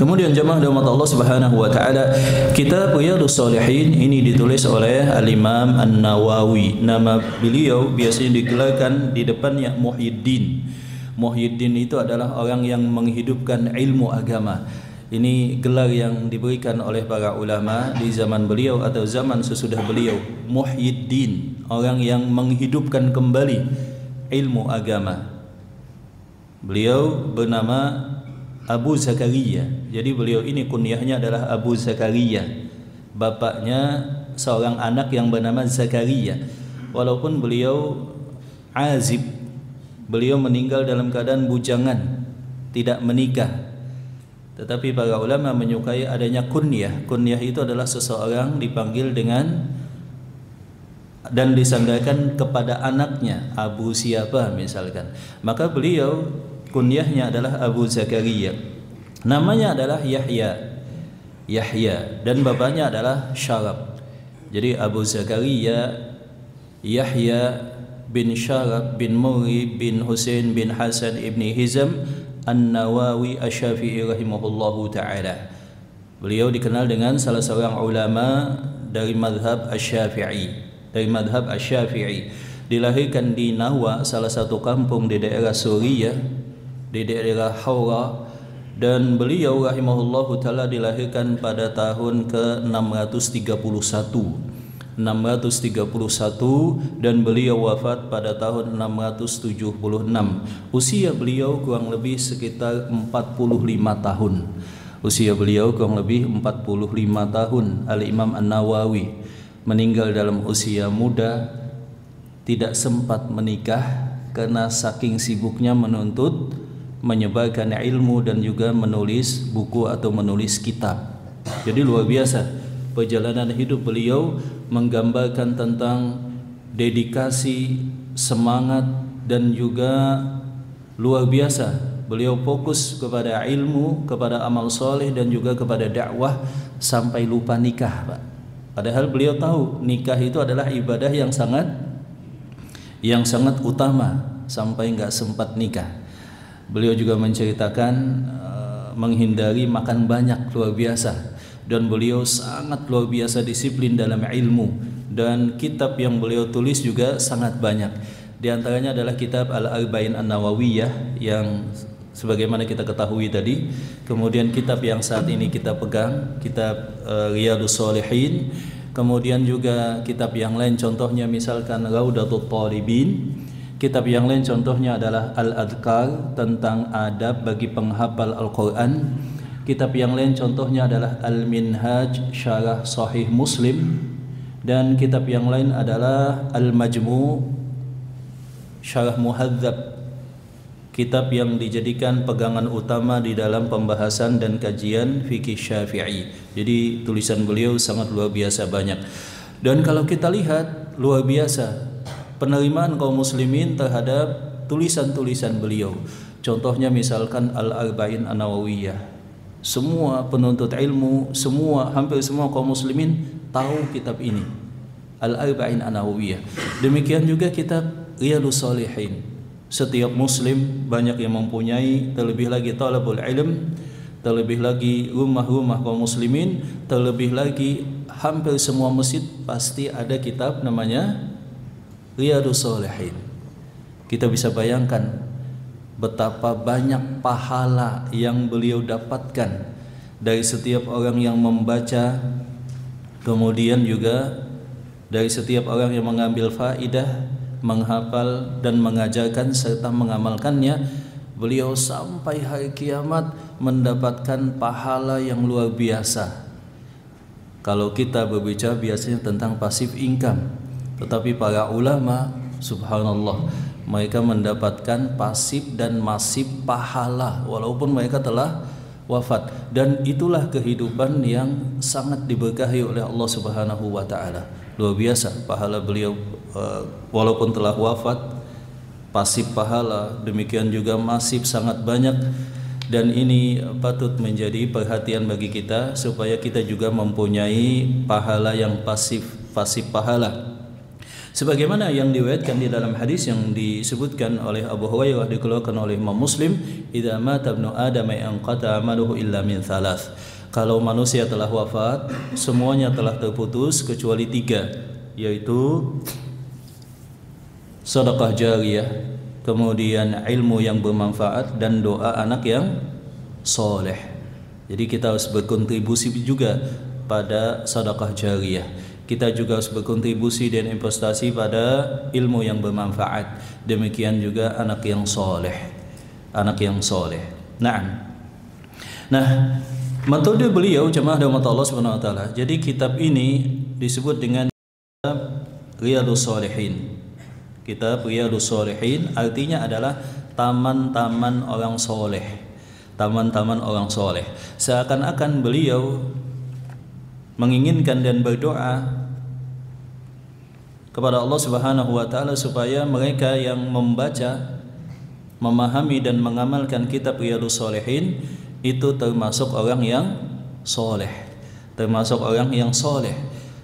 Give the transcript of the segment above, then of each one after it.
Kemudian jemaah umat Allah Subhanahu wa taala, kitab Riyadhus Shalihin ini ditulis oleh Al-Imam An-Nawawi. Nama beliau biasanya digelarkan di depannya Muhyiddin. Muhyiddin itu adalah orang yang menghidupkan ilmu agama. Ini gelar yang diberikan oleh para ulama di zaman beliau atau zaman sesudah beliau. Muhyiddin, orang yang menghidupkan kembali ilmu agama. Beliau bernama Abu Zakaria. Jadi beliau ini kunyahnya adalah Abu Zakaria. Bapaknya seorang anak yang bernama Zakaria. Walaupun beliau azib, beliau meninggal dalam keadaan bujangan, tidak menikah. Tetapi para ulama menyukai adanya kunyah. Kunyah itu adalah seseorang dipanggil dengan dan disandarkan kepada anaknya, Abu siapa misalkan. Maka beliau kunyahnya adalah Abu Zakaria. Namanya adalah Yahya dan bapaknya adalah Syarab. Jadi Abu Zakaria Yahya bin Syarab bin Muri bin Husain bin Hasan ibni Hizam An-Nawawi Asy-Syafi'i rahimahullahu taala. Beliau dikenal dengan salah seorang ulama dari mazhab Asy-Syafi'i. Dilahirkan di Nawa, salah satu kampung di daerah Suriah, di daerah Haura, dan beliau rahimahullahu taala dilahirkan pada tahun ke-631 dan beliau wafat pada tahun 676. Usia beliau kurang lebih sekitar 45 tahun. Al-Imam An-Nawawi meninggal dalam usia muda, tidak sempat menikah karena saking sibuknya menuntut, menyebarkan ilmu dan juga menulis buku atau menulis kitab. Jadi luar biasa perjalanan hidup beliau, menggambarkan tentang dedikasi, semangat, dan juga luar biasa beliau fokus kepada ilmu, kepada amal soleh, dan juga kepada dakwah sampai lupa nikah, Pak. Padahal beliau tahu nikah itu adalah ibadah yang sangat utama, sampai nggak sempat nikah. Beliau juga menceritakan menghindari makan banyak, luar biasa, dan beliau sangat luar biasa disiplin dalam ilmu, dan kitab yang beliau tulis juga sangat banyak. Di antaranya adalah kitab Al-Arba'in An-Nawawiyah yang sebagaimana kita ketahui tadi. Kemudian kitab yang saat ini kita pegang, kitab Riyadhus Shalihin. Kemudian juga kitab yang lain, contohnya misalkan Raudatul Talibin. Kitab yang lain contohnya adalah Al-Adhkar, tentang adab bagi penghafal Al-Quran. Kitab yang lain contohnya adalah Al-Minhaj, Syarah Sahih Muslim. Dan kitab yang lain adalah Al-Majmu', Syarah Muhadzab, kitab yang dijadikan pegangan utama di dalam pembahasan dan kajian fikih Syafi'i. Jadi tulisan beliau sangat luar biasa banyak. Dan kalau kita lihat, luar biasa penerimaan kaum muslimin terhadap tulisan-tulisan beliau. Contohnya misalkan Al-Arba'in An-Nawawiyah. Semua penuntut ilmu, hampir semua kaum muslimin tahu kitab ini, Al-Arba'in An-Nawawiyah. Demikian juga kitab Riyadhus Shalihin. Setiap muslim banyak yang mempunyai, terlebih lagi talabul ilm, terlebih lagi rumah-rumah kaum muslimin, terlebih lagi hampir semua masjid pasti ada kitab namanya Riyadhus Shalihin. Kita bisa bayangkan betapa banyak pahala yang beliau dapatkan dari setiap orang yang membaca, kemudian juga dari setiap orang yang mengambil faidah, menghafal dan mengajarkan serta mengamalkannya. Beliau sampai hari kiamat mendapatkan pahala yang luar biasa. Kalau kita berbicara biasanya tentang passive income, tetapi para ulama, subhanallah, mereka mendapatkan pasif dan masif pahala walaupun mereka telah wafat. Dan itulah kehidupan yang sangat diberkahi oleh Allah Subhanahu wa taala. Luar biasa pahala beliau walaupun telah wafat, pasif pahala, demikian juga masif sangat banyak. Dan ini patut menjadi perhatian bagi kita supaya kita juga mempunyai pahala yang pasif pahala. Sebagaimana yang diriwayatkan di dalam hadis yang disebutkan oleh Abu Hurairah, dikeluarkan oleh Imam Muslim, idza mata ibnu adam yanqata amaluhu illa min thalath. Kalau manusia telah wafat, semuanya telah terputus kecuali 3, yaitu sedekah jariyah, kemudian ilmu yang bermanfaat, dan doa anak yang soleh. Jadi kita harus berkontribusi juga pada sedekah jariyah. Kita juga harus berkontribusi dan investasi pada ilmu yang bermanfaat. Demikian juga anak yang soleh. Anak yang soleh. Nah, metode beliau jemaah rahmat Allah Subhanahu wa taala. Jadi kitab ini disebut dengan Riyadhus Shalihin. Kitab Riyadhus Shalihin artinya adalah taman-taman orang soleh. Taman-taman orang soleh. Seakan-akan beliau menginginkan dan berdoa kepada Allah Subhanahu wa taala supaya mereka yang membaca, memahami dan mengamalkan kitab Riyadhus Shalihin itu termasuk orang yang soleh, termasuk orang yang soleh,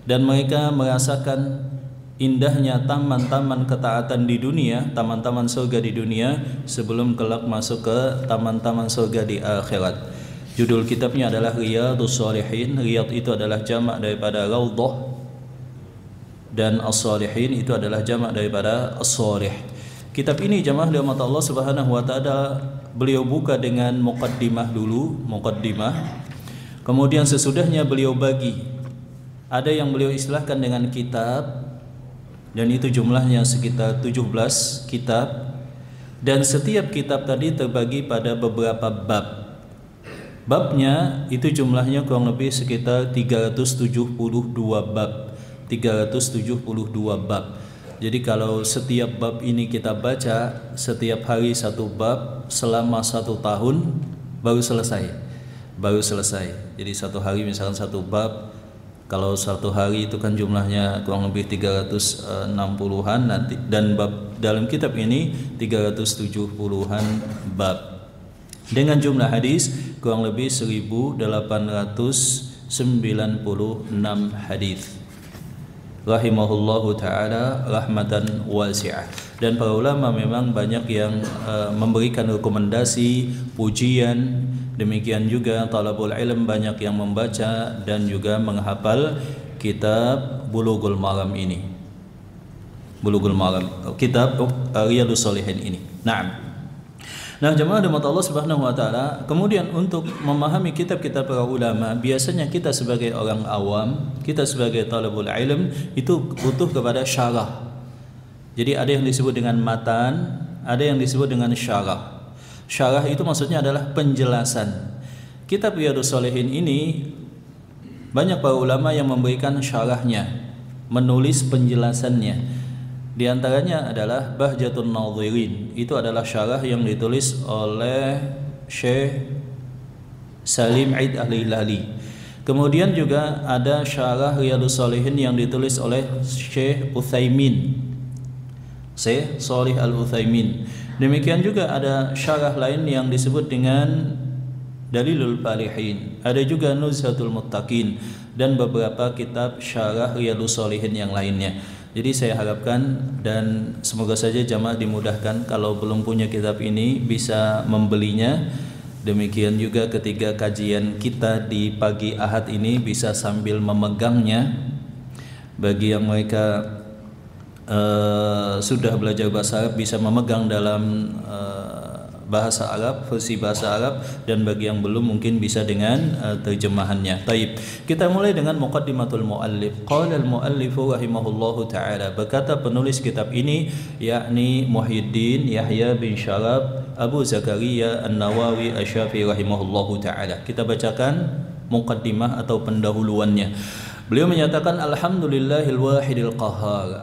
dan mereka merasakan indahnya taman-taman ketaatan di dunia, taman-taman surga di dunia, sebelum kelak masuk ke taman-taman surga di akhirat. Judul kitabnya adalah Riyadhus Shalihin. Riyadh itu adalah jamak daripada Raudhah, dan As-Shalihin itu adalah jamak daripada As-Shalih. Kitab ini jamaah rahmat Allah Subhanahu wa taala beliau buka dengan muqaddimah dulu, muqaddimah. Kemudian sesudahnya beliau bagi. Ada yang beliau istilahkan dengan kitab, dan itu jumlahnya sekitar 17 kitab, dan setiap kitab tadi terbagi pada beberapa bab. Babnya itu jumlahnya kurang lebih sekitar 372 bab. 372 bab. Jadi kalau setiap bab ini kita baca setiap hari satu bab selama 1 tahun baru selesai. Baru selesai. Jadi satu hari misalkan satu bab, kalau satu hari itu kan jumlahnya kurang lebih 360-an nanti, dan bab dalam kitab ini 370-an bab. Dengan jumlah hadis kurang lebih 1896 hadis. Rahimahullahu ta'ala rahmatan wasi'ah. Dan para ulama memang banyak yang memberikan rekomendasi, pujian. Demikian juga talabul ilm banyak yang membaca dan juga menghafal kitab Bulughul Maram ini. Bulughul Maram, kitab Riyadhus Shalihin ini. Nah, jemaah rahmat Allah Subhanahu wa taala, kemudian untuk memahami kitab-kitab para ulama, biasanya kita sebagai orang awam, kita sebagai talabul ilm itu butuh kepada syarah. Jadi ada yang disebut dengan matan, ada yang disebut dengan syarah. Syarah itu maksudnya adalah penjelasan. Kitab Riyadhus Shalihin ini banyak para ulama yang memberikan syarahnya, menulis penjelasannya. Di antaranya adalah Bahjatun Nadhirin. Itu adalah syarah yang ditulis oleh Syekh Salim Aid Al-Hilali. Kemudian juga ada syarah Riyadhus Shalihin yang ditulis oleh Syekh Utsaimin, Syekh Shalih Al-Utsaimin. Demikian juga ada syarah lain yang disebut dengan Dalilul Falihin. Ada juga Nuzhatul Muttaqin dan beberapa kitab syarah Riyadhus Shalihin yang lainnya. Jadi saya harapkan dan semoga saja jamaah dimudahkan kalau belum punya kitab ini bisa membelinya. Demikian juga ketika kajian kita di pagi Ahad ini bisa sambil memegangnya. Bagi yang mereka sudah belajar bahasa Arab bisa memegang dalam bahasa Arab, versi bahasa Arab, dan bagi yang belum mungkin bisa dengan terjemahannya. Taib. Kita mulai dengan muqaddimatul muallif. Qala al-muallifu rahimahullahu taala. Berkata penulis kitab ini yakni Muhyiddin Yahya bin Syarab Abu Zakaria An-Nawawi Asy-Syafi'i rahimahullahu taala. Kita bacakan muqaddimah atau pendahuluannya. Beliau menyatakan alhamdulillahil wahidil qahhar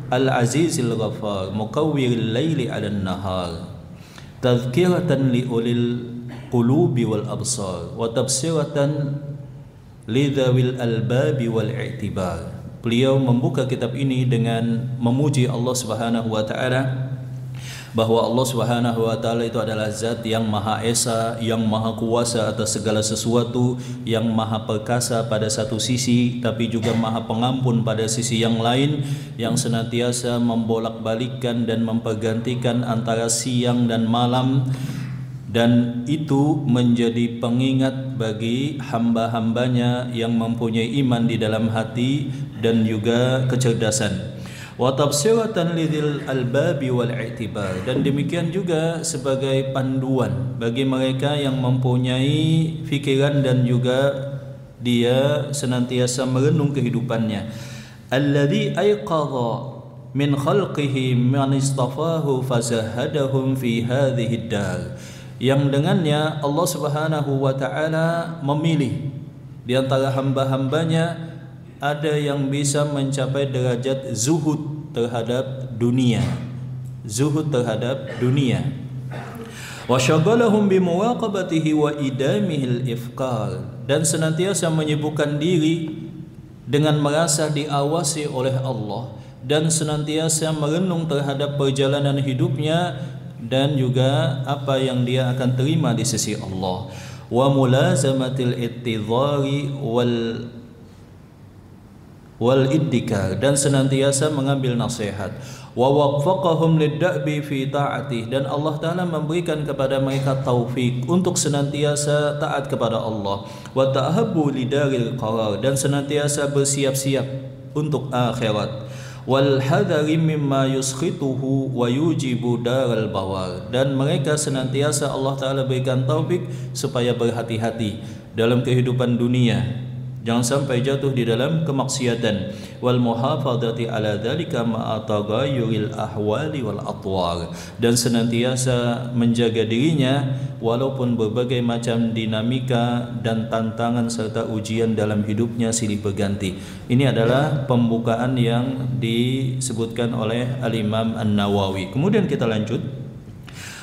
al-azizil ghaffar muqawwiril laili 'alan nahar tadhkiratan li ulil qulubi wal absar wa tafsiratan lidzawil albabi wal i'tibar. Beliau membuka kitab ini dengan memuji Allah Subhanahu wa taala, bahwa Allah Subhanahu wa taala itu adalah zat yang Maha Esa, yang Maha Kuasa atas segala sesuatu, yang Maha Perkasa pada satu sisi tapi juga Maha Pengampun pada sisi yang lain, yang senantiasa membolak-balikkan dan mempergantikan antara siang dan malam, dan itu menjadi pengingat bagi hamba-hambanya yang mempunyai iman di dalam hati dan juga kecerdasan. Wa tafsiratan lidzil albabi wal i'tibar, dan demikian juga sebagai panduan bagi mereka yang mempunyai fikiran dan juga dia senantiasa merenung kehidupannya. Alladzi ayqadha min khalqihi man istafahu fazahadahum fi hadhihi dar, yang dengannya Allah Subhanahu wa taala memilih di antara hamba-hambanya ada yang bisa mencapai derajat zuhud terhadap dunia, zuhud terhadap dunia. Wa syaghalahum bi muraqabatihi wa idamihil ifkar, dan senantiasa menyibukkan diri dengan merasa diawasi oleh Allah dan senantiasa merenung terhadap perjalanan hidupnya dan juga apa yang dia akan terima di sisi Allah. Wa mulazamatil ittidhari wal iddikar, dan senantiasa mengambil nasihat. Wa waffaqahum lidda'bi fi ta'atih, dan Allah Ta'ala memberikan kepada mereka taufik untuk senantiasa taat kepada Allah. Wa ta'habbu lidaril qarar, dan senantiasa bersiap-siap untuk akhirat. Wal hadari mimma yuskhituhu wa yujibu daral bawar, dan mereka senantiasa Allah Ta'ala berikan taufik supaya berhati-hati dalam kehidupan dunia, jangan sampai jatuh di dalam kemaksiatan. Wal muhafadzati ala dzalika ma'a taghayyuril ahwali wal atwar, dan senantiasa menjaga dirinya walaupun berbagai macam dinamika dan tantangan serta ujian dalam hidupnya silih berganti. Ini adalah pembukaan yang disebutkan oleh Al-Imam An-Nawawi. Kemudian kita lanjut.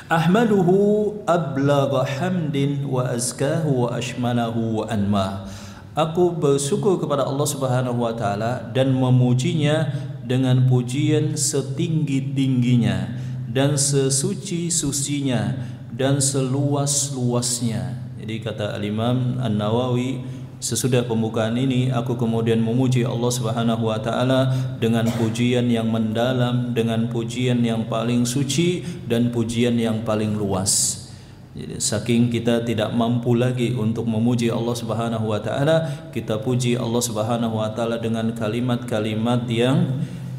Ahmaduhu ablagha hamdin wa azkahu wa ashmalahu wa anmah. Aku bersyukur kepada Allah Subhanahu wa taala dan memujinya dengan pujian setinggi-tingginya dan sesuci-sucinya dan seluas-luasnya. Jadi kata Al-Imam An-Nawawi, sesudah pembukaan ini aku kemudian memuji Allah Subhanahu wa taala dengan pujian yang mendalam, dengan pujian yang paling suci dan pujian yang paling luas. Jadi saking kita tidak mampu lagi untuk memuji Allah Subhanahu wa taala, kita puji Allah Subhanahu wa taala dengan kalimat-kalimat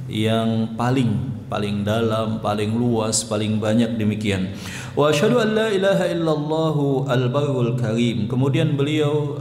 yang paling dalam, paling luas, paling banyak demikian. Wa asyhadu an la ilaha illallah al-barrul karim. Kemudian beliau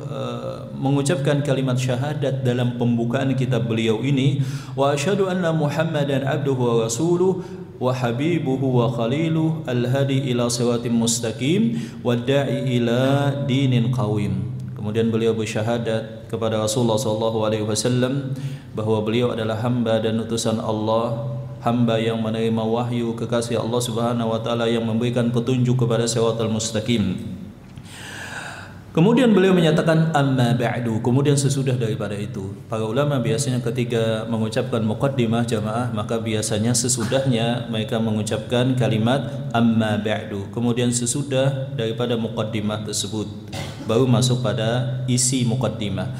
mengucapkan kalimat syahadat dalam pembukaan kitab beliau ini. Wa asyhadu anna Muhammadan abduhu wa rasuluh wa habibuhu wa khaliluh al-hadi ila siratim mustaqim wa da'i ila dinin qawim. Kemudian beliau bersyahadat kepada Rasulullah SAW bahwa beliau adalah hamba dan utusan Allah, hamba yang menerima wahyu kekasih Allah Subhanahu wa taala yang memberikan petunjuk kepada siratal mustaqim. Kemudian beliau menyatakan amma ba'du, kemudian sesudah daripada itu. Para ulama biasanya ketika mengucapkan muqaddimah jamaah, maka biasanya sesudahnya mereka mengucapkan kalimat amma ba'du. Kemudian sesudah daripada muqaddimah tersebut baru masuk pada isi muqaddimah.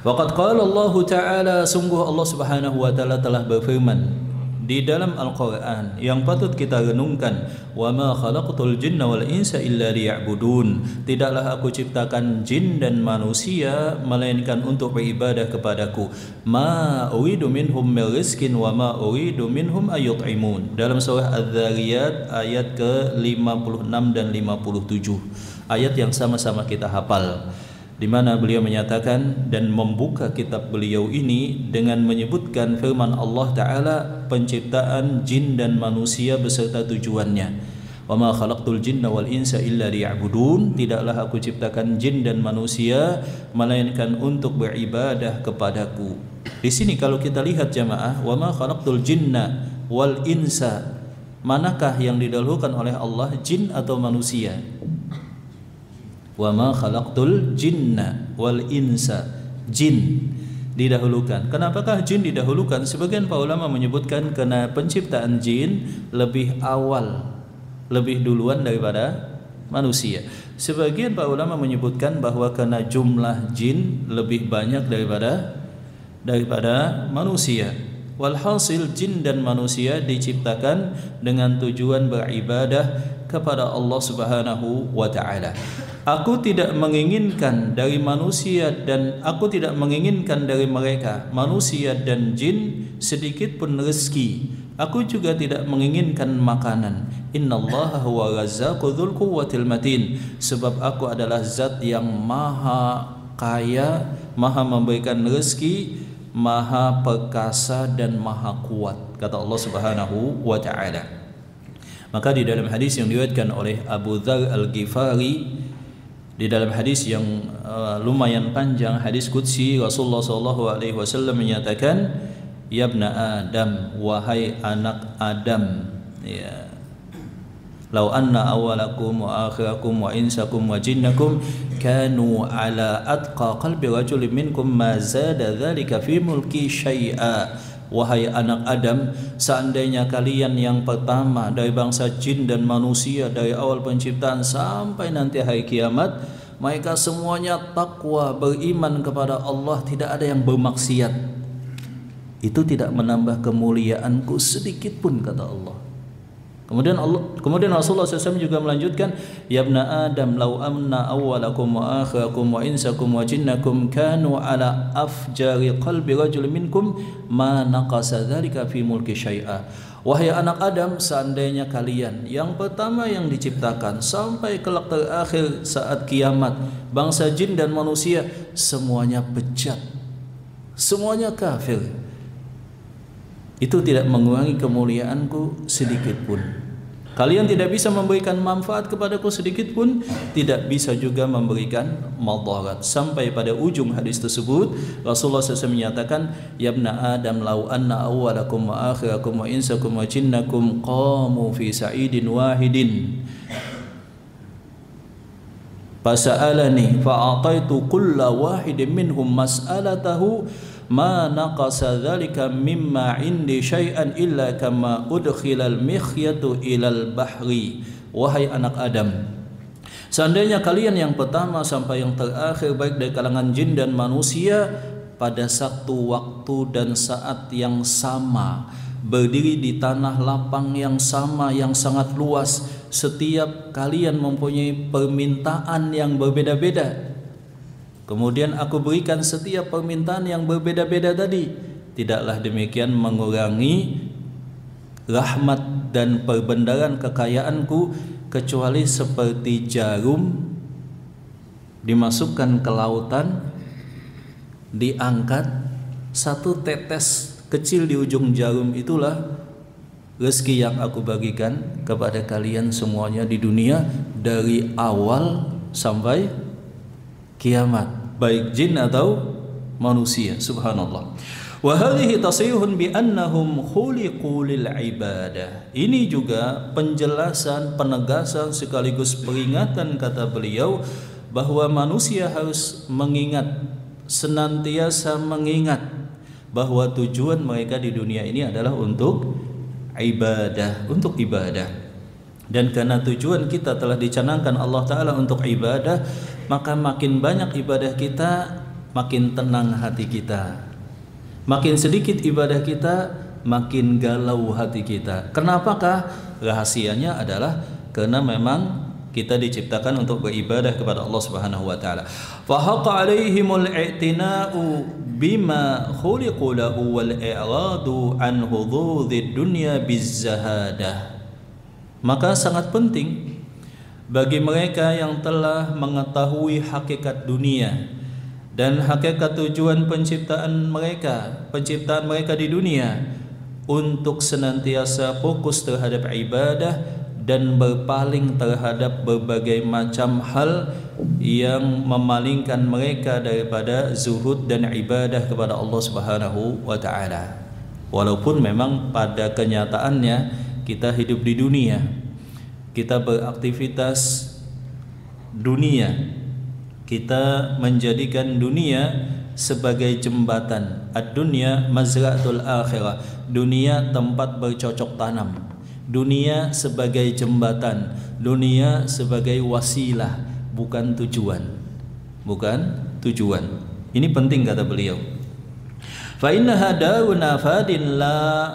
Waqad qala Allah Ta'ala, sungguh Allah Subhanahu wa taala telah berfirman di dalam Al-Quran yang patut kita renungkan, wa ma khalaqtul jinna wal insa illa liya'budun, tidaklah aku ciptakan jin dan manusia melainkan untuk beribadah kepadaku. Ma uridu minhum min rizqin wa ma uridu minhum ayut'imun, dalam surah Az-Zariyat ayat ke-56 dan 57, ayat yang sama-sama kita hafal, di mana beliau menyatakan dan membuka kitab beliau ini dengan menyebutkan firman Allah Ta'ala, penciptaan jin dan manusia beserta tujuannya. Wa ma khalaqtul jinna wal insa illa liya'budun, tidaklah aku ciptakan jin dan manusia melainkan untuk beribadah kepadaku. Di sini kalau kita lihat jamaah, wa ma khalaqtul jinna wal insa, manakah yang didahulukan oleh Allah, jin atau manusia? Wa ma khalaqtul jinna wal insa, jin didahulukan. Kenapakah jin didahulukan? Sebagian para ulama menyebutkan karena penciptaan jin lebih awal lebih duluan daripada manusia. Sebagian para ulama menyebutkan bahwa karena jumlah jin lebih banyak daripada manusia. Walhasil jin dan manusia diciptakan dengan tujuan beribadah kepada Allah Subhanahu wa taala. Aku tidak menginginkan dari manusia dan aku tidak menginginkan dari mereka manusia dan jin sedikit pun rezeki. Aku juga tidak menginginkan makanan. Innallaha huwa razzaqu dzul quwwatil matin. Sebab aku adalah zat yang maha kaya, maha memberikan rezeki, maha perkasa dan maha kuat, kata Allah Subhanahu wa taala. Maka di dalam hadis yang diriwayatkan oleh Abu Dzar Al-Ghifari, di dalam hadis yang lumayan panjang, hadis qudsi, Rasulullah SAW menyatakan, ya ibna Adam, wahai anak Adam, ya, lau anna awalakum wa akhirakum wa insakum wa jinnakum kanu ala atqa qalbi rajulin minkum ma zada dzalika fi mulki syai'a. Wahai anak Adam, seandainya kalian yang pertama dari bangsa jin dan manusia dari awal penciptaan sampai nanti hari kiamat, mereka semuanya takwa, beriman kepada Allah, tidak ada yang bermaksiat, itu tidak menambah kemuliaanku sedikit pun, kata Allah. Kemudian Rasulullah SAW juga melanjutkan, ya ibna Adam, lau amna awwalakum wa akhirakum wa insakum wa jinnakum kanu ala afjari qalbi rajul minkum ma naqasa dzalika fi mulki syai'a. Wahai anak Adam, seandainya kalian yang pertama yang diciptakan sampai kelak terakhir saat kiamat, bangsa jin dan manusia semuanya bejat, semuanya kafir, itu tidak mengurangi kemuliaanku sedikit pun. Kalian tidak bisa memberikan manfaat kepadaku sedikit pun, tidak bisa juga memberikan madarat. Sampai pada ujung hadis tersebut Rasulullah SAW menyatakan, ya ibna Adam, lau anna awwalakum wa akhirakum wa insakum wa jinnakum qamu fi sa'idin wahidin fasa'alani fa'ataitu kulla wahidin minhum mas'alatahu ma naqasa dzalika mimma indi syai'an illa kama udkhilal mikhyatu ilal bahri. Wahai anak Adam, seandainya kalian yang pertama sampai yang terakhir baik dari kalangan jin dan manusia pada satu waktu dan saat yang sama, berdiri di tanah lapang yang sama yang sangat luas, setiap kalian mempunyai permintaan yang berbeda-beda, kemudian aku berikan setiap permintaan yang berbeda-beda tadi, tidaklah demikian mengurangi rahmat dan perbendaharaan kekayaanku, kecuali seperti jarum dimasukkan ke lautan, diangkat satu tetes kecil di ujung jarum, itulah rezeki yang aku bagikan kepada kalian semuanya di dunia dari awal sampai kiamat, baik jin atau manusia. Subhanallah. Wa hadhihi tasrihun bi annahum khuliqu lil ibadah. Ini juga penjelasan, penegasan sekaligus peringatan, kata beliau, bahwa manusia harus mengingat, senantiasa mengingat bahwa tujuan mereka di dunia ini adalah untuk ibadah, untuk ibadah. Dan karena tujuan kita telah dicanangkan Allah Ta'ala untuk ibadah, maka makin banyak ibadah kita, makin tenang hati kita. Makin sedikit ibadah kita, makin galau hati kita. Kenapakah? Rahasianya adalah karena memang kita diciptakan untuk beribadah kepada Allah Subhanahu wa taala. Fa haqa 'alaihimul i'tina'u bima khuliqu lahu wal i'radu an hududid dunya bizzahadah. Maka sangat penting bagi mereka yang telah mengetahui hakikat dunia dan hakikat tujuan penciptaan mereka di dunia, untuk senantiasa fokus terhadap ibadah dan berpaling terhadap berbagai macam hal yang memalingkan mereka daripada zuhud dan ibadah kepada Allah Subhanahu wa taala. Walaupun memang pada kenyataannya kita hidup di dunia, kita beraktivitas dunia, kita menjadikan dunia sebagai jembatan. Ad-dunya mazra'atul akhirah, dunia tempat bercocok tanam. Dunia sebagai jembatan, dunia sebagai wasilah, bukan tujuan. Bukan tujuan. Ini penting kata beliau. Fa innaha darun nafadin la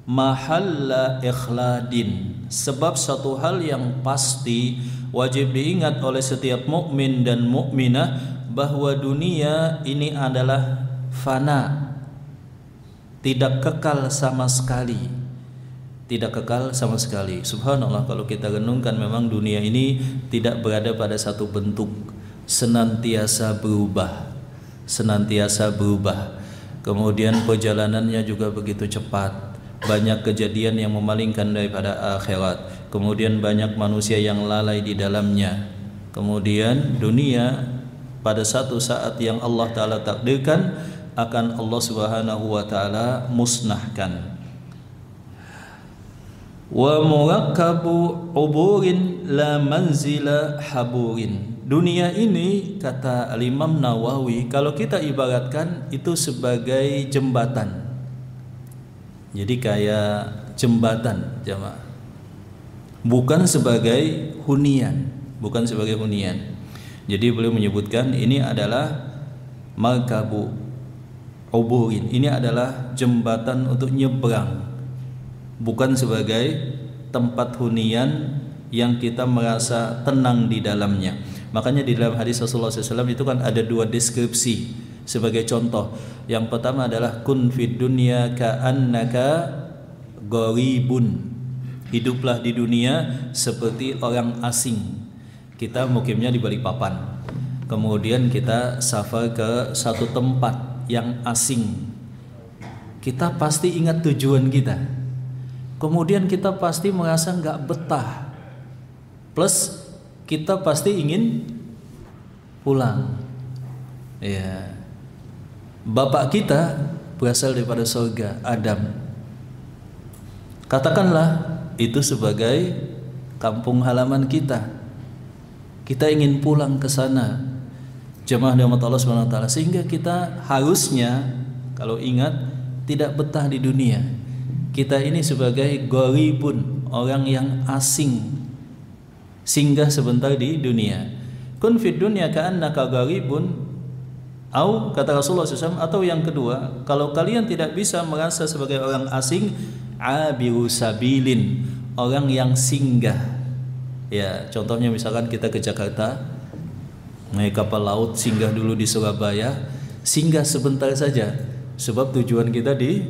mahalla ikhladin. Sebab satu hal yang pasti wajib diingat oleh setiap mukmin dan mukminah, bahwa dunia ini adalah fana, tidak kekal sama sekali. Tidak kekal sama sekali. Subhanallah, kalau kita renungkan, memang dunia ini tidak berada pada satu bentuk, senantiasa berubah. Senantiasa berubah. Kemudian perjalanannya juga begitu cepat. Banyak kejadian yang memalingkan daripada akhirat. Kemudian banyak manusia yang lalai di dalamnya. Kemudian dunia pada satu saat yang Allah Ta'ala takdirkan akan Allah Subhanahu wa Ta'ala musnahkan. Wa murakkabu uburin la manzila haburin. Dunia ini, kata Imam Nawawi, kalau kita ibaratkan itu sebagai jembatan. Jadi kayak jembatan, jemaah. Bukan sebagai hunian, bukan sebagai hunian. Jadi beliau menyebutkan ini adalah markabu uburin. Ini adalah jembatan untuk nyebrang, bukan sebagai tempat hunian yang kita merasa tenang di dalamnya. Makanya di dalam hadis Rasulullah SAW itu kan ada dua deskripsi sebagai contoh. Yang pertama adalah kun fid dunya ka'annaka gharibun. Hiduplah di dunia seperti orang asing. Kita mukimnya di Balikpapan, kemudian kita safar ke satu tempat yang asing. Kita pasti ingat tujuan kita. Kemudian kita pasti merasa nggak betah. Plus kita pasti ingin pulang. Ya. Bapak kita berasal daripada surga, Adam. Katakanlah itu sebagai kampung halaman kita. Kita ingin pulang ke sana. Jemaah rahmat Allah Subhanahu wa taala, sehingga kita harusnya kalau ingat tidak betah di dunia. Kita ini sebagai gharibun, orang yang asing, singgah sebentar di dunia. Kun fid dunya ka'annaka gharibun, au kata Rasulullah SAW, atau yang kedua, kalau kalian tidak bisa merasa sebagai orang asing, abiru sabilin, orang yang singgah. Ya, contohnya misalkan kita ke Jakarta, naik kapal laut, singgah dulu di Surabaya, singgah sebentar saja, sebab tujuan kita di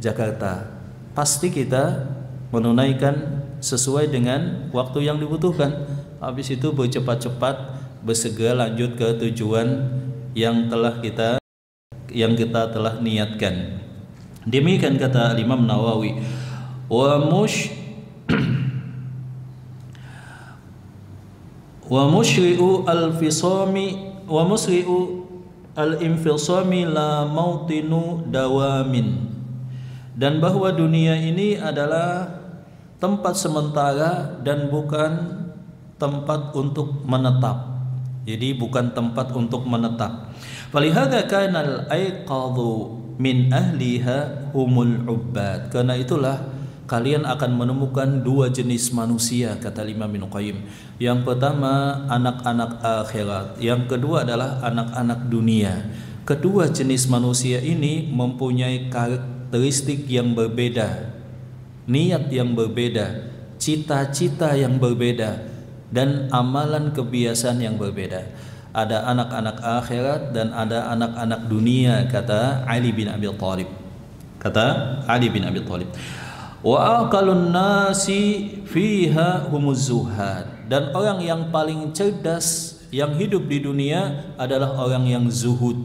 Jakarta. Pasti kita menunaikan sesuai dengan waktu yang dibutuhkan. Habis itu bercepat-cepat bersegera lanjut ke tujuan yang kita telah niatkan. Demikian kata Imam Nawawi. Wa musyri'u al-infisami la mautinu dawamin. Dan bahwa dunia ini adalah tempat sementara dan bukan tempat untuk menetap. Jadi bukan tempat untuk menetap. Falihada kana al-aiqadhu min ahliha humul ubbad. Karena itulah kalian akan menemukan dua jenis manusia, kata Imam Ibnu Qayyim. Yang pertama anak-anak akhirat, yang kedua adalah anak-anak dunia. Kedua jenis manusia ini mempunyai karakteristik yang berbeda, niat yang berbeda, cita-cita yang berbeda, dan amalan kebiasaan yang berbeda. Ada anak-anak akhirat dan ada anak-anak dunia, kata Ali bin Abi Thalib. Kata Ali bin Abi Thalib. Wa aqalun nasi fiha humuz zuhad. Dan orang yang paling cerdas yang hidup di dunia adalah orang yang zuhud.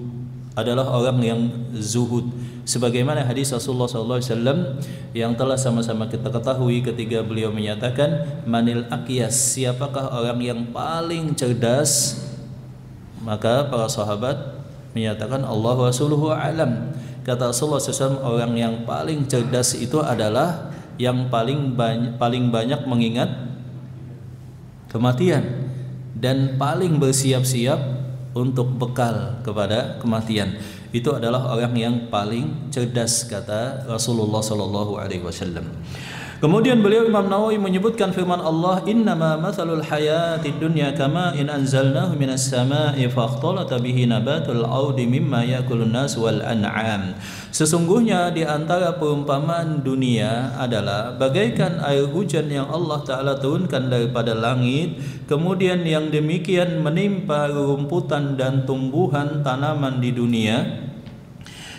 Adalah orang yang zuhud. Sebagaimana hadis Rasulullah SAW yang telah sama-sama kita ketahui ketika beliau menyatakan, manil aqyas, siapakah orang yang paling cerdas? Maka para sahabat menyatakan Allah wa rasuluhu a'lam. Kata Rasulullah SAW, orang yang paling cerdas itu adalah yang paling banyak mengingat kematian dan paling bersiap-siap untuk bekal kepada kematian. itu adalah orang yang paling cerdas, kata Rasulullah sallallahu alaihi wasallam. Kemudian beliau Imam Nawawi menyebutkan firman Allah, innama mathalul hayatid dunya kama in anzalnahu minas sama'i fakhtalata bihi nabatul ardi mimma yakulun nas wal an'am. Sesungguhnya di antara perumpamaan dunia adalah bagaikan air hujan yang Allah Ta'ala turunkan daripada langit, kemudian yang demikian menimpa rumputan dan tumbuhan tanaman di dunia,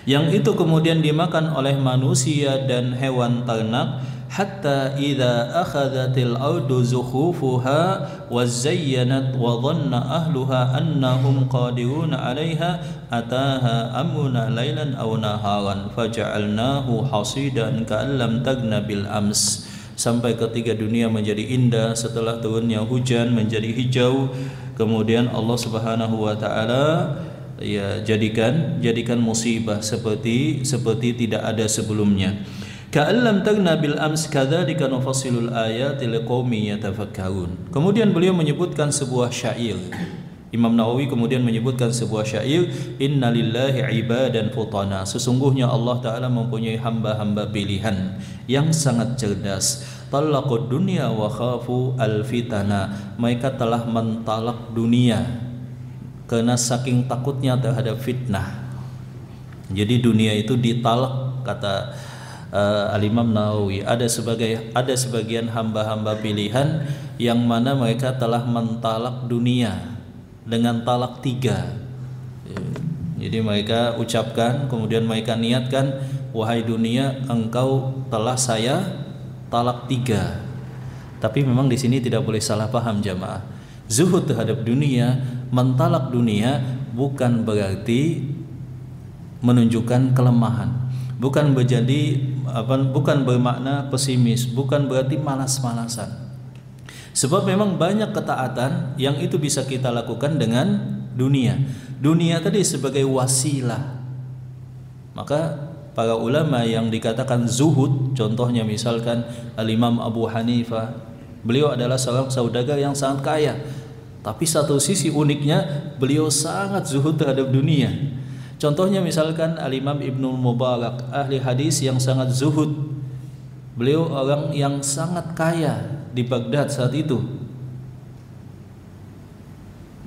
yang itu kemudian dimakan oleh manusia dan hewan ternak, hatta idza akhadhatil ardu zukhufuha wa zayyanat wa dhanna ahluha annahum qadiruna 'alaiha ataha amruna lailan aw naharan faja'alnahu hasidan ka'an lam taghna bil ams. Sampai ketika dunia menjadi indah setelah turunnya hujan menjadi hijau, kemudian Allah Subhanahu wa taala jadikan musibah seperti tidak ada sebelumnya. Ka'allam tagna bil ams kadzalika nufassilul ayati liqaumin yatafakkarun. Kemudian beliau menyebutkan sebuah syair. Imam Nawawi kemudian menyebutkan sebuah syair, innalillahi ibadan futana. Sesungguhnya Allah Ta'ala mempunyai hamba-hamba pilihan yang sangat cerdas. Talaqud dunya wa khafu al-fitana. Mereka telah mentalak dunia karena saking takutnya terhadap fitnah. Jadi dunia itu ditalak, kata Al-Imam Nawawi. Ada sebagian hamba-hamba pilihan yang mana mereka telah mentalak dunia dengan talak 3. Jadi mereka ucapkan, kemudian mereka niatkan, wahai dunia, engkau telah saya talak 3. Tapi memang di sini tidak boleh salah paham jamaah. Zuhud terhadap dunia, mentalak dunia bukan berarti menunjukkan kelemahan. Bukan bermakna pesimis, bukan berarti malas-malasan. Sebab memang banyak ketaatan yang itu bisa kita lakukan dengan dunia. Dunia tadi sebagai wasilah. Maka para ulama yang dikatakan zuhud, contohnya misalkan Al-Imam Abu Hanifah, beliau adalah seorang saudagar yang sangat kaya. Tapi satu sisi uniknya, beliau sangat zuhud terhadap dunia. Contohnya misalkan Al-Imam Ibnul Mubarak, ahli hadis yang sangat zuhud. Beliau orang yang sangat kaya di Baghdad saat itu.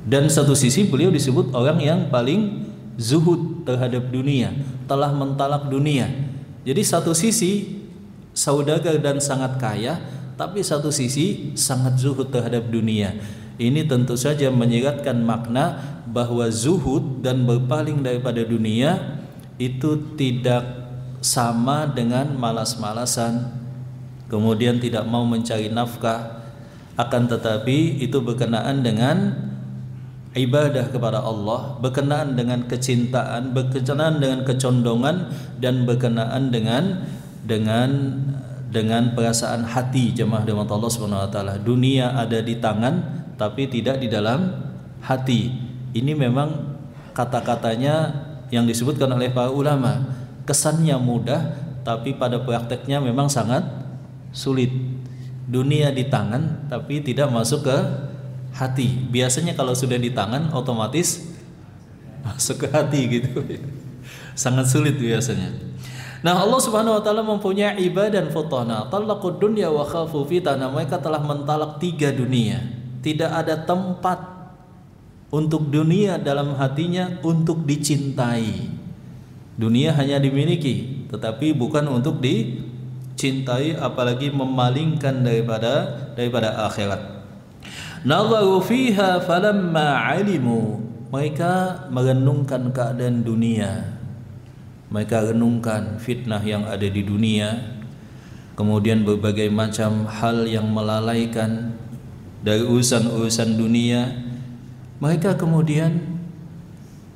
Dan satu sisi beliau disebut orang yang paling zuhud terhadap dunia, telah mentalak dunia. Jadi satu sisi saudagar dan sangat kaya, tapi satu sisi sangat zuhud terhadap dunia. Ini tentu saja menyiratkan makna bahwa zuhud dan berpaling daripada dunia itu tidak sama dengan malas-malasan, kemudian tidak mau mencari nafkah. Akan tetapi itu berkenaan dengan ibadah kepada Allah, berkenaan dengan kecintaan, berkenaan dengan kecondongan, dan berkenaan dengan perasaan hati jemaah rahmat Allah Subhanahu wa taala. Dunia ada di tangan tapi tidak di dalam hati. Ini memang kata-katanya yang disebutkan oleh para ulama, kesannya mudah tapi pada prakteknya memang sangat sulit. Dunia di tangan tapi tidak masuk ke hati. Biasanya kalau sudah di tangan otomatis masuk ke hati gitu. Sangat sulit biasanya. Nah, Allah Subhanahu wa taala mempunyai ibadah futana, talaqud dunya wa khafu fitana. Mereka telah mentalak 3 dunia. Tidak ada tempat untuk dunia dalam hatinya untuk dicintai. Dunia hanya dimiliki, tetapi bukan untuk dicintai, apalagi memalingkan daripada akhirat. Nadharu fiha falamma alimu. Mereka merenungkan keadaan dunia. Mereka renungkan fitnah yang ada di dunia, kemudian berbagai macam hal yang melalaikan dari urusan-urusan dunia. Mereka kemudian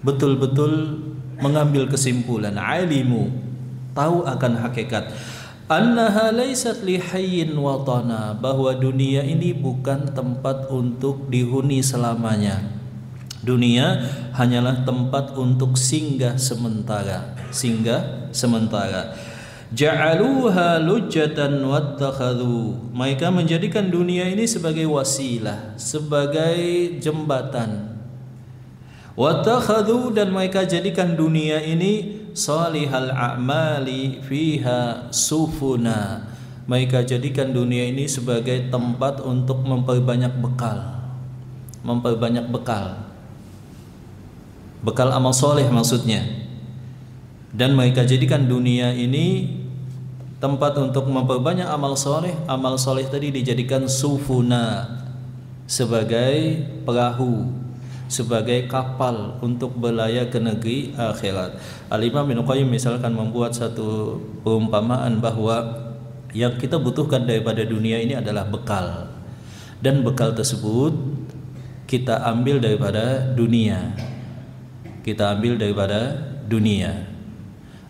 betul-betul mengambil kesimpulan, alimu, tahu akan hakikat, annaha laysat li hayyin watana, bahwa dunia ini bukan tempat untuk dihuni selamanya. Dunia hanyalah tempat untuk singgah sementara. Ja'aluha lujjatan wattakhadhu. Mereka menjadikan dunia ini sebagai wasilah, sebagai jembatan. Wattakhadhu, dan mereka jadikan dunia ini salihal a'mali fiha sufuna. Mereka jadikan dunia ini sebagai tempat untuk memperbanyak bekal. Memperbanyak bekal. Bekal amal soleh maksudnya. Dan mereka jadikan dunia ini tempat untuk memperbanyak amal soleh. Amal soleh tadi dijadikan sufuna, sebagai perahu, sebagai kapal untuk berlayar ke negeri akhirat. Al-Imam Ibnu Qayyim misalkan membuat satu perumpamaan bahwa yang kita butuhkan daripada dunia ini adalah bekal, dan bekal tersebut kita ambil daripada dunia. Kita ambil daripada dunia.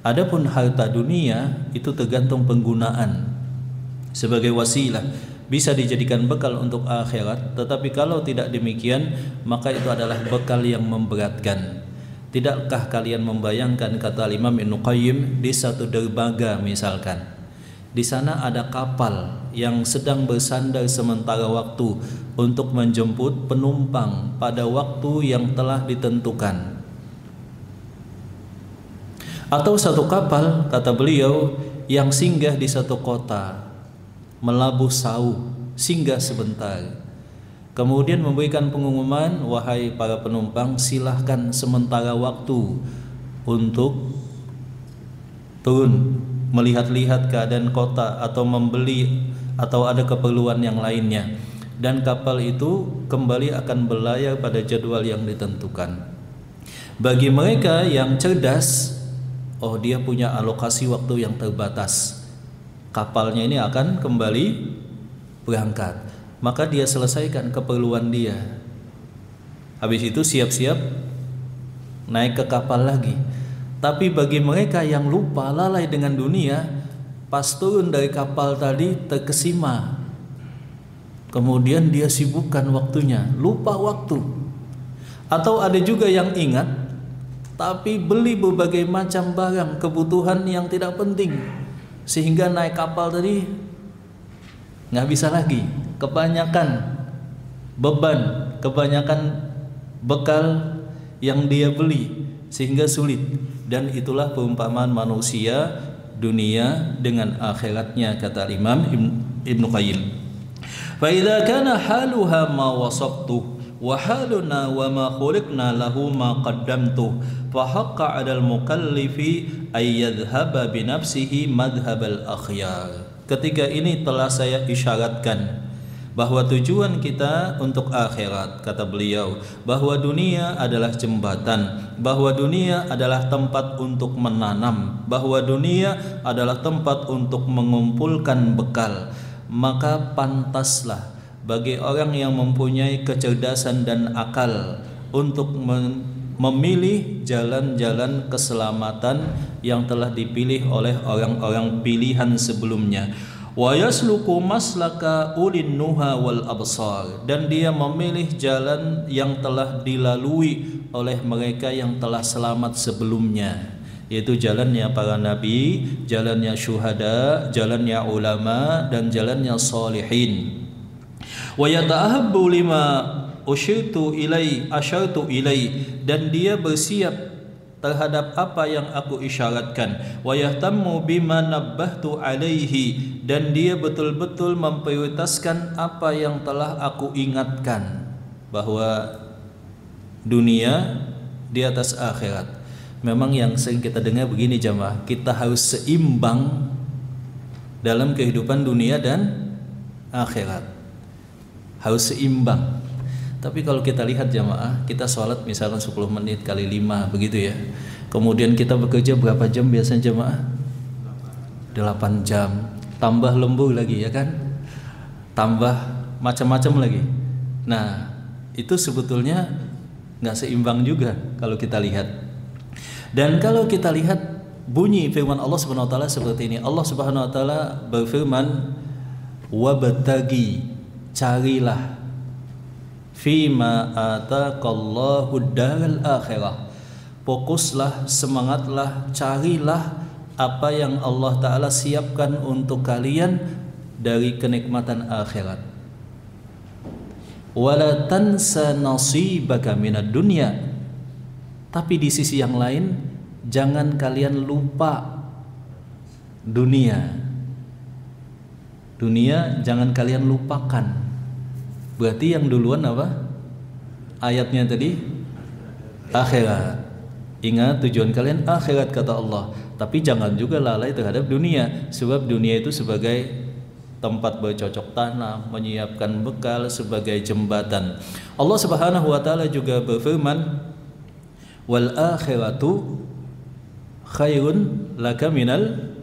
Adapun harta dunia itu tergantung penggunaan. Sebagai wasilah bisa dijadikan bekal untuk akhirat, tetapi kalau tidak demikian maka itu adalah bekal yang memberatkan. Tidakkah kalian membayangkan, kata Imam Ibnu Qayyim, di satu dermaga misalkan, di sana ada kapal yang sedang bersandar sementara waktu untuk menjemput penumpang pada waktu yang telah ditentukan. Atau satu kapal, kata beliau, yang singgah di satu kota, melabuh sauh, singgah sebentar, kemudian memberikan pengumuman, wahai para penumpang, silahkan sementara waktu untuk turun melihat-lihat keadaan kota atau membeli atau ada keperluan yang lainnya, dan kapal itu kembali akan berlayar pada jadwal yang ditentukan. Bagi mereka yang cerdas, oh dia punya alokasi waktu yang terbatas, kapalnya ini akan kembali berangkat, maka dia selesaikan keperluan dia. Habis itu siap-siap naik ke kapal lagi. Tapi bagi mereka yang lupa, lalai dengan dunia, pas turun dari kapal tadi terkesima, kemudian dia sibukkan waktunya, lupa waktu. Atau ada juga yang ingat tapi beli berbagai macam barang kebutuhan yang tidak penting, sehingga naik kapal tadi nggak bisa lagi. Kebanyakan beban, kebanyakan bekal yang dia beli sehingga sulit. Dan itulah perumpamaan manusia dunia dengan akhiratnya, kata Imam Ibnu Qayyim. Fa idza kana haluha ma wasaftu wa haluna wa ma khuliqna lahu ma qaddamtu fa haqqa 'alal mukallifi ay yadhhaba bi nafsihi madhhabal akhyar. Ketika ini telah saya isyaratkan bahwa tujuan kita untuk akhirat, kata beliau, bahwa dunia adalah jembatan, bahwa dunia adalah tempat untuk menanam, bahwa dunia adalah tempat untuk mengumpulkan bekal, maka pantaslah bagi orang yang mempunyai kecerdasan dan akal untuk memilih jalan-jalan keselamatan yang telah dipilih oleh orang-orang pilihan sebelumnya. Wa yasluku maslaka ulin nuha wal absar, dan dia memilih jalan yang telah dilalui oleh mereka yang telah selamat sebelumnya, yaitu jalannya para nabi, jalannya syuhada, jalannya ulama, dan jalannya salihin. Wa yata'ahabbu lima asyartu ilai, dan dia bersiap terhadap apa yang aku isyaratkan. Wa yahtammu bima nabbahtu alaihi, dan dia betul-betul memprioritaskan apa yang telah aku ingatkan, bahwa dunia di atas akhirat. Memang yang sering kita dengar begini jamaah, kita harus seimbang dalam kehidupan dunia dan akhirat, harus seimbang. Tapi kalau kita lihat jamaah, kita sholat misalkan 10 menit kali 5 begitu ya. Kemudian kita bekerja berapa jam biasanya jamaah? 8 jam. Tambah lembur lagi ya kan? Tambah macam-macam lagi. Nah, itu sebetulnya nggak seimbang juga kalau kita lihat. Dan kalau kita lihat bunyi firman Allah Subhanahu wa taala seperti ini. Allah Subhanahu wa taala berfirman, "Wabtagi", carilah, fima ataqallahu daral akhirah, fokuslah, semangatlah, carilah apa yang Allah Ta'ala siapkan untuk kalian dari kenikmatan akhirat. Wala tansa nasibaka minad dunya, Tapi di sisi yang lain, jangan kalian lupa dunia. Dunia jangan kalian lupakan. Berarti yang duluan apa? Ayatnya tadi akhirat. Ingat tujuan kalian akhirat kata Allah. Tapi jangan juga lalai terhadap dunia. Sebab dunia itu sebagai tempat bercocok tanam, menyiapkan bekal, sebagai jembatan. Allah Subhanahu wa taala juga berfirman, "Wal akhiratu khairun laka minal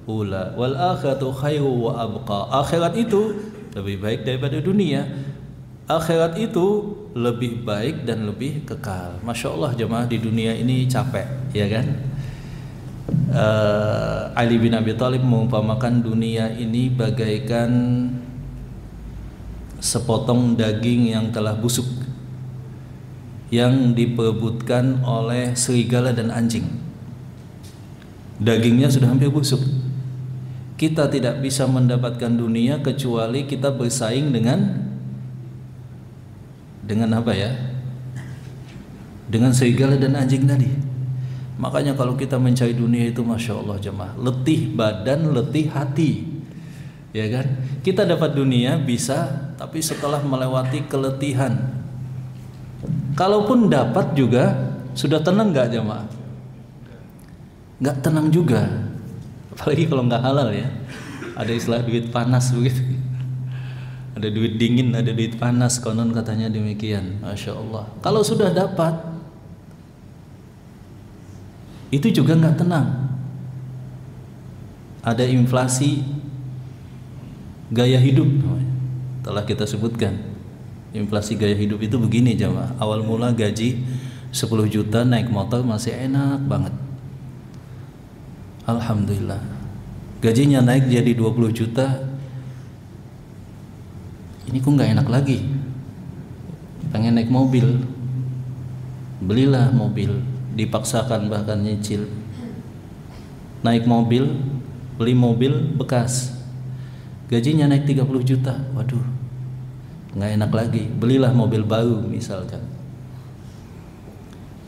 ula wal akhiratu khairu wa abqa." Akhirat itu lebih baik daripada dunia. Akhirat itu lebih baik dan lebih kekal. Masya Allah jemaah, di dunia ini capek, ya kan? Ali bin Abi Thalib mengumpamakan dunia ini bagaikan sepotong daging yang telah busuk, yang diperebutkan oleh serigala dan anjing. Dagingnya sudah hampir busuk. Kita tidak bisa mendapatkan dunia kecuali kita bersaing dengan apa ya? Dengan serigala dan anjing tadi. Makanya kalau kita mencari dunia itu, Masya Allah jemaah, letih badan, letih hati, ya kan? Kita dapat dunia bisa, tapi setelah melewati keletihan. Kalaupun dapat juga, sudah tenang nggak jemaah? Nggak tenang juga. Apalagi kalau nggak halal ya. Ada istilah duit panas begitu. Ada duit dingin, ada duit panas, konon katanya demikian. Masya Allah. Kalau sudah dapat, itu juga nggak tenang. Ada inflasi gaya hidup, telah kita sebutkan. Inflasi gaya hidup itu begini jemaah. Awal mula gaji 10 juta, naik motor masih enak banget. Alhamdulillah. Gajinya naik jadi 20 juta. Ini kok nggak enak lagi. Pengen naik mobil. Belilah mobil, dipaksakan bahkan nyicil. Naik mobil, beli mobil bekas. Gajinya naik 30 juta. Waduh, nggak enak lagi. Belilah mobil baru misalkan.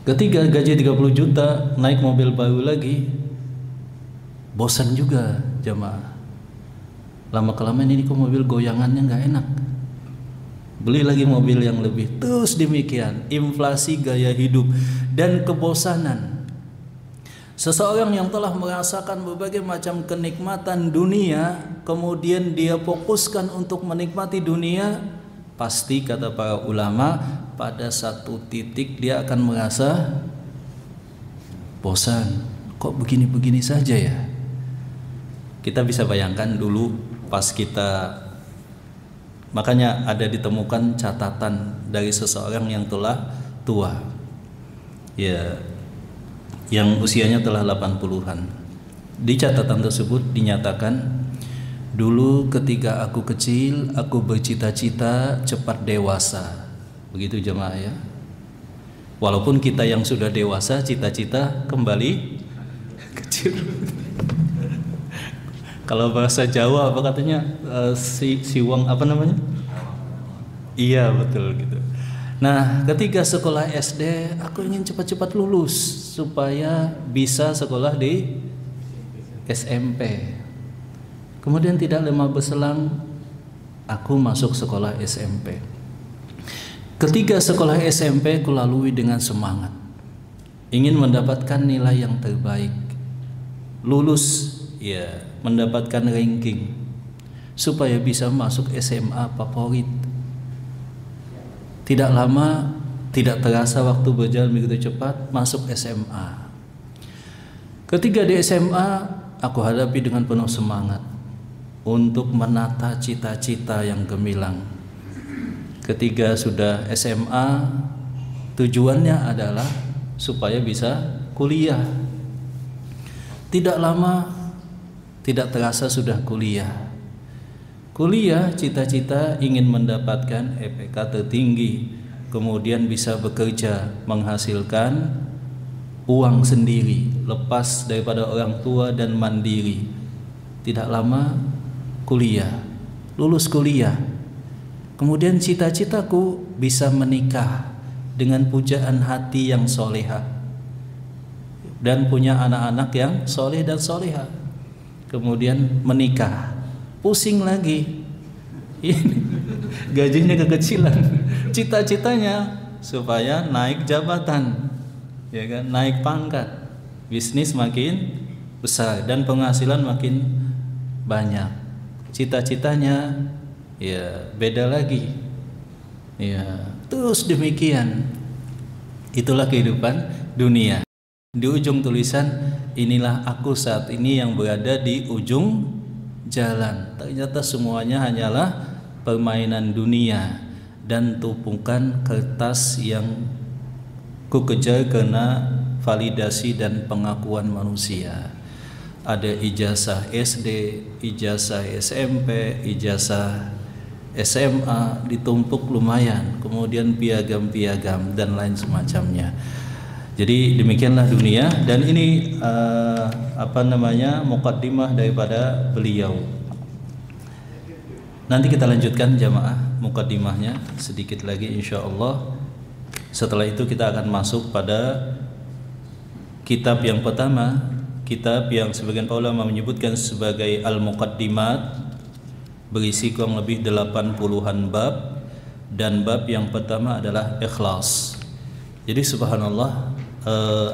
Ketiga gaji 30 juta, naik mobil baru lagi. Bosan juga jamaah. Lama kelamaan ini kok mobil goyangannya nggak enak. Beli lagi mobil yang lebih. Terus demikian, inflasi gaya hidup dan kebosanan. Seseorang yang telah merasakan berbagai macam kenikmatan dunia, kemudian dia fokuskan untuk menikmati dunia, pasti kata para ulama, pada satu titik dia akan merasa bosan. Kok begini-begini saja ya? Kita bisa bayangkan dulu pas kita, makanya ada ditemukan catatan dari seseorang yang telah tua, ya, yang usianya telah 80-an. Di catatan tersebut dinyatakan, dulu ketika aku kecil, aku bercita-cita cepat dewasa. Begitu jemaah ya. Walaupun kita yang sudah dewasa, cita-cita kembali kecil. Kalau bahasa Jawa apa katanya, siwang apa namanya? Iya betul gitu. Nah ketika sekolah SD, aku ingin cepat-cepat lulus supaya bisa sekolah di SMP. Kemudian tidak lama berselang, aku masuk sekolah SMP. Ketika sekolah SMP, aku lalui dengan semangat, ingin mendapatkan nilai yang terbaik, lulus, ya, mendapatkan ranking supaya bisa masuk SMA favorit. Tidak lama, tidak terasa waktu berjalan begitu cepat, masuk SMA. Ketika di SMA, aku hadapi dengan penuh semangat untuk menata cita-cita yang gemilang. Ketika sudah SMA, tujuannya adalah supaya bisa kuliah. Tidak lama, tidak terasa sudah kuliah. Kuliah, cita-cita ingin mendapatkan IPK tertinggi, kemudian bisa bekerja, menghasilkan uang sendiri, lepas daripada orang tua dan mandiri. Tidak lama kuliah, lulus kuliah. Kemudian cita-citaku bisa menikah dengan pujaan hati yang solehah. dan punya anak-anak yang soleh dan soleha, kemudian menikah, pusing lagi, ini gajinya kekecilan, cita-citanya supaya naik jabatan, ya kan, naik pangkat, bisnis makin besar dan penghasilan makin banyak, cita-citanya ya beda lagi, ya terus demikian. Itulah kehidupan dunia. Di ujung tulisan, inilah aku saat ini yang berada di ujung jalan. Ternyata semuanya hanyalah permainan dunia dan tumpukan kertas yang ku kejar karena validasi dan pengakuan manusia. Ada ijazah SD, ijazah SMP, ijazah SMA ditumpuk lumayan, kemudian piagam-piagam dan lain semacamnya. Jadi demikianlah dunia, dan ini muqaddimah daripada beliau. Nanti kita lanjutkan jamaah muqaddimahnya sedikit lagi insyaallah. Setelah itu kita akan masuk pada kitab yang pertama, kitab yang sebagian ulama menyebutkan sebagai Al-Muqaddimat, berisi kurang lebih 80-an bab, dan bab yang pertama adalah ikhlas. Jadi subhanallah,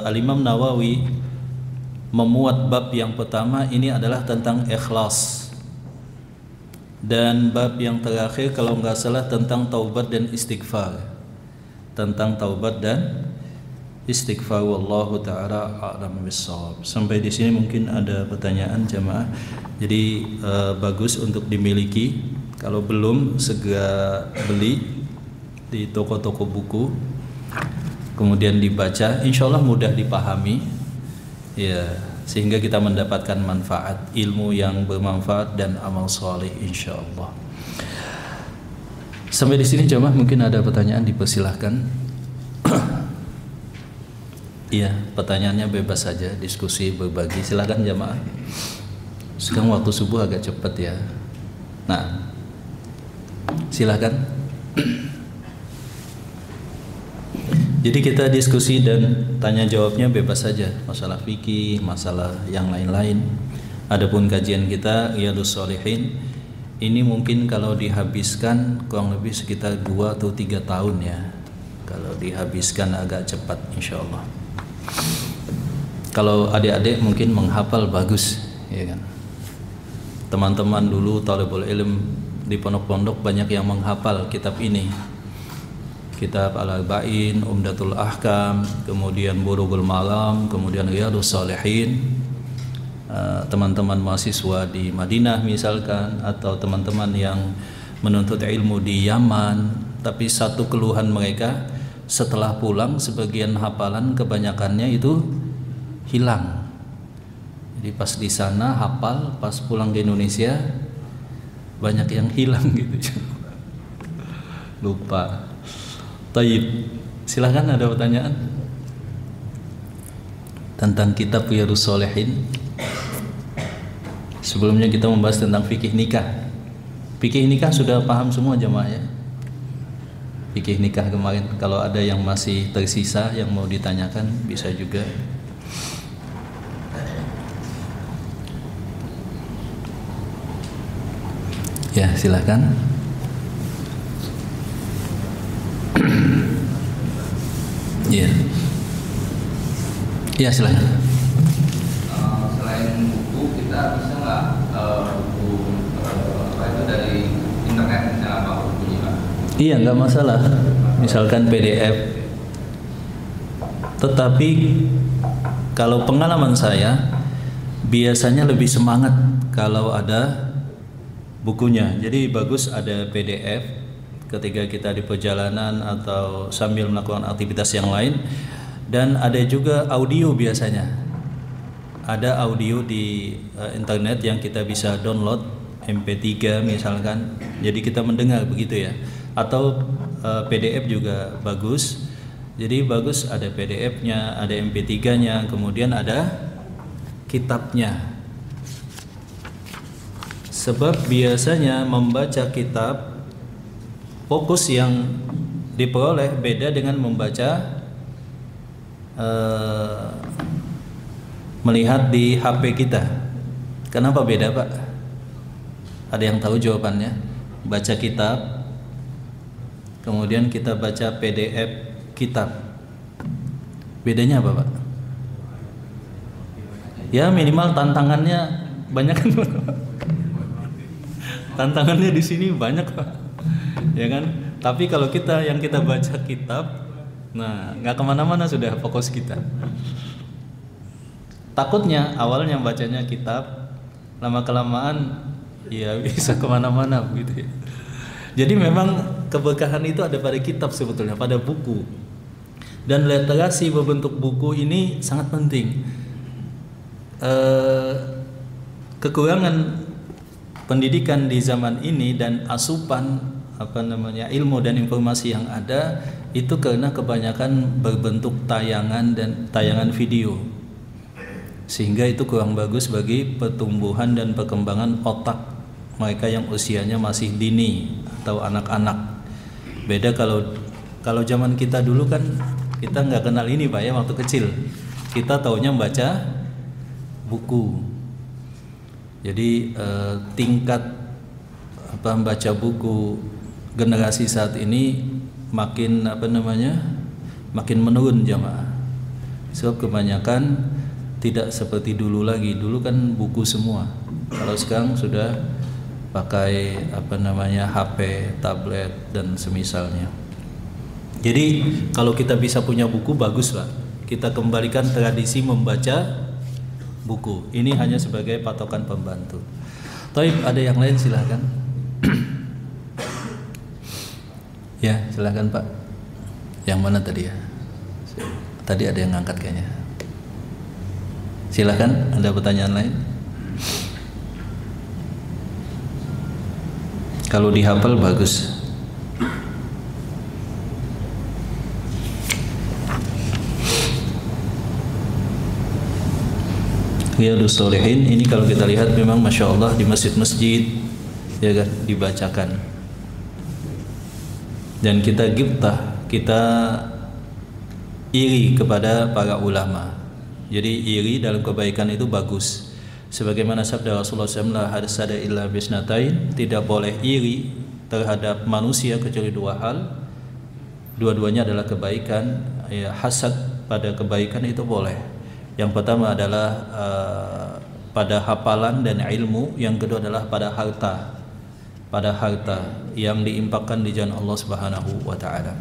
Al-Imam Nawawi memuat bab yang pertama ini adalah tentang ikhlas, dan bab yang terakhir kalau nggak salah tentang taubat dan istighfar, tentang taubat dan istighfar. Wallahu taala a'lam bissawab. Sampai di sini mungkin ada pertanyaan jamaah. Jadi bagus untuk dimiliki. Kalau belum, segera beli di toko-toko buku, kemudian dibaca. Insya Allah mudah dipahami, ya, sehingga kita mendapatkan manfaat, ilmu yang bermanfaat dan amal soleh insya Allah. Sampai di sini jamaah, mungkin ada pertanyaan, dipersilahkan. Iya, pertanyaannya bebas saja, diskusi, berbagi, silakan jamaah. Sekarang waktu subuh agak cepat ya. Nah, silakan. Jadi kita diskusi dan tanya jawabnya bebas saja, masalah fikih, masalah yang lain-lain. Adapun kajian kita Riyadhus Shalihin ini mungkin kalau dihabiskan kurang lebih sekitar 2 atau 3 tahun ya. Kalau dihabiskan agak cepat insyaallah. Kalau adik-adik mungkin menghafal bagus, ya kan. Teman-teman dulu talibul ilm di pondok-pondok banyak yang menghafal kitab ini. Kitab Al-Arba'in, Umdatul Ahkam, kemudian Bulughul Maram, kemudian Riyadhus Shalihin. Teman-teman mahasiswa di Madinah misalkan, atau teman-teman yang menuntut ilmu di Yaman, tapi satu keluhan mereka setelah pulang sebagian hafalan kebanyakannya itu hilang. Jadi pas di sana hafal, pas pulang ke Indonesia banyak yang hilang gitu. Lupa. Taib, silahkan ada pertanyaan tentang kitab Riyadhus Shalihin. Sebelumnya kita membahas tentang fikih nikah. Fikih nikah sudah paham semua jemaah ya? Fikih nikah kemarin, kalau ada yang masih tersisa yang mau ditanyakan bisa juga. Ya, silahkan. Iya. Iya, silakan. Selain buku, kita bisa nggak buku apa itu dari internet, misalnya apa bukunya Pak? Iya, nggak masalah. Misalkan PDF. Tetapi kalau pengalaman saya biasanya lebih semangat kalau ada bukunya. Jadi bagus ada PDF ketika kita di perjalanan atau sambil melakukan aktivitas yang lain, dan ada juga audio biasanya. Ada audio di internet yang kita bisa download MP3 misalkan. Jadi kita mendengar begitu ya. Atau PDF juga bagus. Jadi bagus ada PDF-nya, ada MP3-nya, kemudian ada kitabnya. Sebab biasanya membaca kitab fokus yang diperoleh beda dengan membaca melihat di HP kita. Kenapa beda, Pak? Ada yang tahu jawabannya? Baca kitab, kemudian kita baca PDF kitab. Bedanya apa, Pak? Ya minimal tantangannya banyak kan, Pak? Tantangannya di sini banyak, Pak. Ya kan? Tapi kalau kita yang kita baca kitab, nah nggak kemana-mana sudah fokus kita. Takutnya awalnya bacanya kitab, lama kelamaan ya bisa kemana-mana begitu ya. Jadi memang keberkahan itu ada pada kitab sebetulnya, pada buku. Dan literasi berbentuk buku ini sangat penting. Kekurangan pendidikan di zaman ini dan asupan ilmu dan informasi yang ada itu karena kebanyakan berbentuk tayangan dan tayangan video, sehingga itu kurang bagus bagi pertumbuhan dan perkembangan otak mereka yang usianya masih dini atau anak-anak. Beda kalau zaman kita dulu kan kita nggak kenal ini, Pak, ya. Waktu kecil kita taunya baca buku. Jadi tingkat membaca buku generasi saat ini makin makin menurun, jamaah. Sebab kebanyakan tidak seperti dulu lagi. Dulu kan buku semua. Kalau sekarang sudah pakai HP, tablet dan semisalnya. Jadi kalau kita bisa punya buku bagus, Pak. Kita kembalikan tradisi membaca buku. Ini hanya sebagai patokan pembantu. Taib, ada yang lain silakan. Ya, silakan, Pak. Yang mana tadi ya? Tadi ada yang ngangkat kayaknya. Silakan, ada pertanyaan lain? Kalau dihafal bagus. Riyadhus Shalihin ini kalau kita lihat memang Masya Allah di masjid-masjid ya kan dibacakan. Dan kita gibtah, kita iri kepada para ulama. Jadi iri dalam kebaikan itu bagus. Sebagaimana sabda Rasulullah SAW, la hasada illa bisnatain, tidak boleh iri terhadap manusia kecuali dua hal. Dua-duanya adalah kebaikan. Ya, hasad pada kebaikan itu boleh. Yang pertama adalah pada hafalan dan ilmu. Yang kedua adalah pada harta. Pada harta yang diinfakkan di jalan Allah Subhanahu wa taala.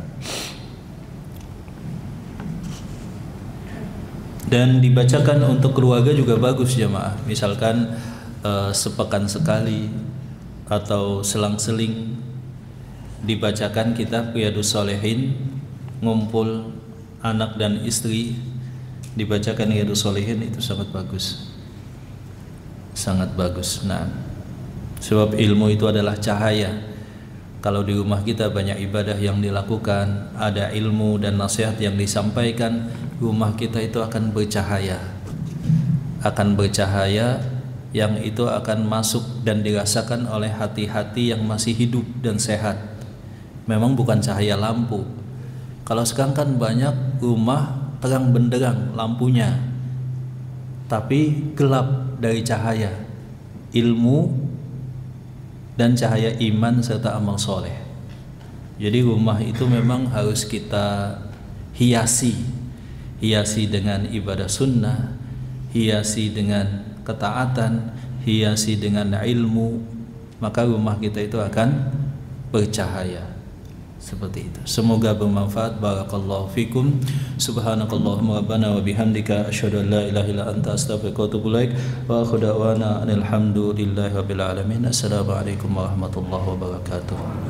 Dan dibacakan untuk keluarga juga bagus, jemaah. Misalkan sepekan sekali atau selang-seling dibacakan kitab Riyadhus Shalihin, ngumpul anak dan istri dibacakan Riyadhus Shalihin, itu sangat bagus. Sangat bagus. Nah, sebab ilmu itu adalah cahaya. Kalau di rumah kita banyak ibadah yang dilakukan, ada ilmu dan nasihat yang disampaikan, rumah kita itu akan bercahaya. Akan bercahaya yang itu akan masuk dan dirasakan oleh hati-hati yang masih hidup dan sehat. Memang bukan cahaya lampu. Kalau sekarang kan banyak rumah terang benderang lampunya, tapi gelap dari cahaya ilmu dan cahaya iman serta amal soleh. Jadi rumah itu memang harus kita hiasi dengan ibadah sunnah, hiasi dengan ketaatan, hiasi dengan ilmu, maka rumah kita itu akan bercahaya. Seperti itu. Semoga bermanfaat. Barakallahu fikum. Subhanakallahumma rabbana wa bihamdika asyhadu an la ilaha illa anta astaghfiruka wa atubu ilaik. Wa akhiru da'wana alhamdulillahi rabbil alamin. Assalamualaikum warahmatullahi wabarakatuh.